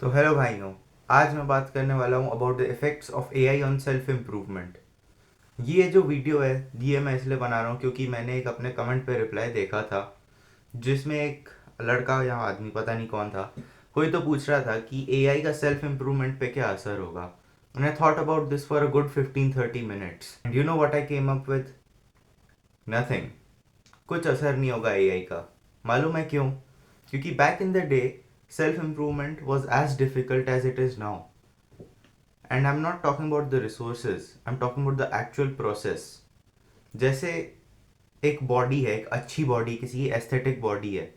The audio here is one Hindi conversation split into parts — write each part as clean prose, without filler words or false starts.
तो हेलो भाइयों, आज मैं बात करने वाला हूँ about the effects of AI on self improvement. ये जो वीडियो है ये मैं इसलिए बना रहा हूँ क्योंकि मैंने एक अपने कमेंट पे रिप्लाई देखा था जिसमें एक लड़का या आदमी पता नहीं कौन था, कोई तो पूछ रहा था कि एआई का सेल्फ इम्प्रूवमेंट पे क्या असर होगा। And I thought about this for a good 15-30 minutes and you know what I came up with? Nothing. कुछ असर नहीं होगा एआई का। मालूम है क्यों? क्योंकि back in the day self improvement was as difficult as it is now. And I am not talking about the resources, I am talking about the actual process. जैसे एक बॉडी है, एक अच्छी बॉडी, किसी की एस्थेटिक बॉडी है,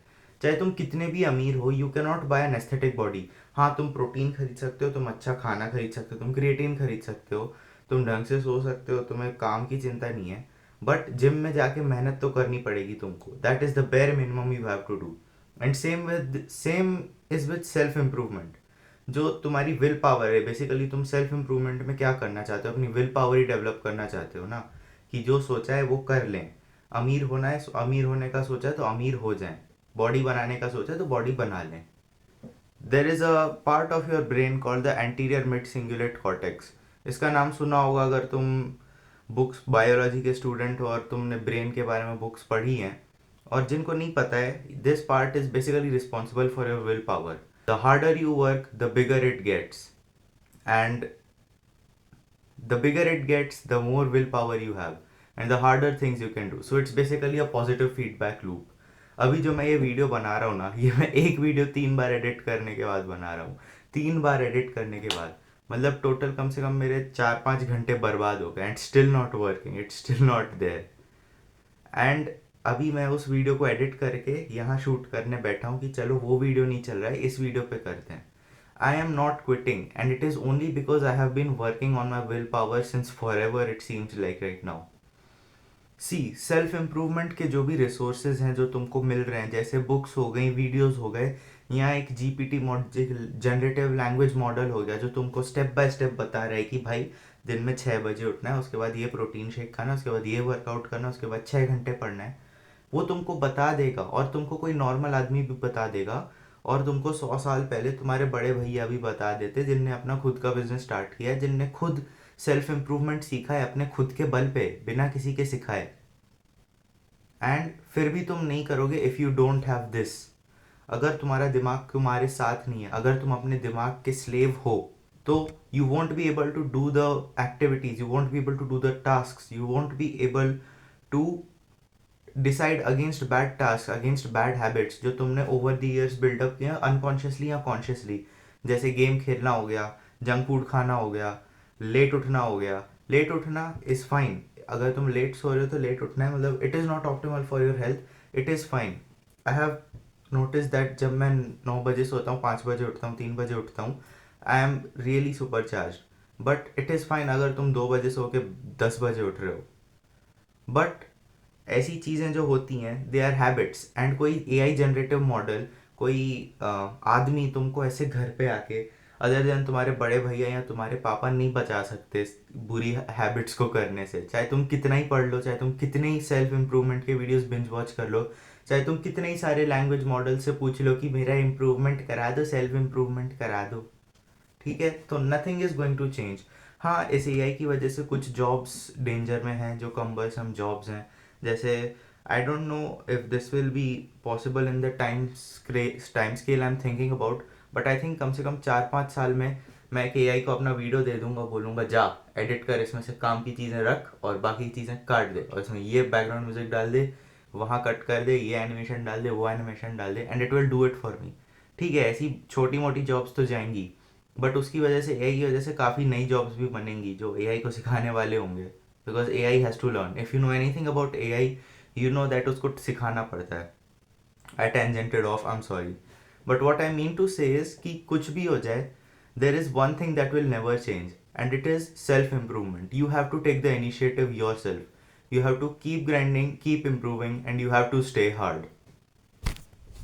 चाहे तुम कितने भी अमीर हो, you can not buy an aesthetic body. हाँ, तुम प्रोटीन खरीद सकते हो, तुम अच्छा खाना खरीद सकते हो, तुम क्रिएटिन खरीद सकते हो, तुम ढंग से सो सकते हो, तुम्हें काम की चिंता नहीं है। बट जिम में जाके मेहनत तो करनी पड़ेगी तुमको। That is the bare minimum you have to do. And same is with self improvement. जो तुम्हारी विल पावर है, बेसिकली तुम सेल्फ इम्प्रूवमेंट में क्या करना चाहते हो? अपनी विल पावर ही डेवलप करना चाहते हो ना, कि जो सोचा है वो कर लें। अमीर होना है, अमीर होने का सोचा है तो अमीर हो जाएं। बॉडी बनाने का सोचा है तो बॉडी बना लें। There is a part of your brain called the anterior mid cingulate cortex. इसका नाम सुना होगा अगर तुम बुक्स बायोलॉजी के स्टूडेंट हो और तुमने ब्रेन के बारे में बुक्स पढ़ी हैं। और जिनको नहीं पता है, this part is basically responsible for your will power. The harder you work the bigger it gets, and the bigger it gets, the more willpower you have, and the harder things you can do. So it's basically a positive feedback loop. अभी जो मैं ये वीडियो बना रहा हूँ ना, ये मैं एक वीडियो 3 बार एडिट करने के बाद बना रहा हूँ। 3 बार एडिट करने के बाद मतलब टोटल कम से कम मेरे 4-5 घंटे बर्बाद हो गए। And still not working, it's still not there. And अभी मैं उस वीडियो को एडिट करके यहाँ शूट करने बैठा हूँ कि चलो वो वीडियो नहीं चल रहा है, इस वीडियो पे करते हैं। I am not quitting, and it is only because I have been working on my willpower since forever, it seems like right now. C self improvement के जो भी रिसोर्सेज हैं जो तुमको मिल रहे हैं, जैसे बुक्स हो गई, वीडियोस हो गए, यहाँ एक जीपीटी जनरेटिव लैंग्वेज मॉडल हो गया जो तुमको स्टेप बाय स्टेप बता रहा है कि भाई दिन में 6 बजे उठना है, उसके बाद ये प्रोटीन शेक खाना, उसके बाद ये वर्कआउट करना, उसके बाद 6 घंटे पढ़ना है। वो तुमको बता देगा, और तुमको कोई नॉर्मल आदमी भी बता देगा, और तुमको 100 साल पहले तुम्हारे बड़े भैया भी बता देते जिनने अपना खुद का बिजनेस स्टार्ट किया है, जिनने खुद सेल्फ इम्प्रूवमेंट सीखा है अपने खुद के बल पे, बिना किसी के सिखाए। एंड फिर भी तुम नहीं करोगे if you don't have this. अगर तुम्हारा दिमाग तुम्हारे साथ नहीं है, अगर तुम अपने दिमाग के स्लेव हो, तो you won't be able to do the activities, you won't be able to do the task, you won't be able to decide against bad task, against bad habits जो तुमने ओवर द ईयर्स बिल्डअप किया अनकॉन्शियसली या कॉन्शियसली। जैसे गेम खेलना हो गया, जंक फूड खाना हो गया, लेट उठना हो गया। लेट उठना इज़ फाइन, अगर तुम लेट सो रहे हो तो लेट उठना है, मतलब it is not optimal for your health, it is fine. I have notice that जब मैं 9 बजे सोता हूँ, 5 बजे उठता हूँ, 3 बजे उठता हूँ, I am really super charge. But it is fine अगर तुम 2 बजे सो के 10 बजे उठ रहे हो। बट ऐसी चीज़ें जो होती हैं दे आर हैबिट्स। एंड कोई एआई जनरेटिव मॉडल, कोई आदमी तुमको ऐसे घर पे आके, अदर देन तुम्हारे बड़े भैया या तुम्हारे पापा, नहीं बचा सकते बुरी हैबिट्स को करने से। चाहे तुम कितना ही पढ़ लो, चाहे तुम कितने ही सेल्फ इम्प्रूवमेंट के वीडियोस बिंज वॉच कर लो, चाहे तुम कितने ही सारे लैंग्वेज मॉडल से पूछ लो कि मेरा इम्प्रूवमेंट करा दो, सेल्फ इम्प्रूवमेंट करा दो, ठीक है, तो nothing is going to change. हाँ, इस एआई की वजह से कुछ जॉब्स डेंजर में हैं, जो कम्बरसम जॉब्स हैं। जैसे I don't know if this will be possible in the time scale I am thinking about, but I think कम से कम 4-5 साल में मैं एक एआई को अपना वीडियो दे दूंगा, बोलूँगा जा एडिट कर, इसमें से काम की चीज़ें रख और बाकी चीज़ें काट दे, और इसमें ये बैकग्राउंड म्यूजिक डाल दे, वहाँ कट कर दे, ये एनिमेशन डाल दे, वो एनिमेशन डाल दे, and it will do it for me. ठीक है, ऐसी छोटी मोटी जॉब्स तो जाएंगी, बट उसकी वजह से, एआई की वजह से काफ़ी नई जॉब्स भी बनेंगी जो एआई को सिखाने वाले होंगे। Because AI has to learn. If you know anything about AI, you know that उसको सिखाना पड़ता है। I tangented off, I am sorry. But what I mean to say is कि कुछ भी हो जाए, there is one thing that will never change, and it is self improvement. You have to take the initiative yourself, you have to keep grinding, keep improving, and you have to stay hard.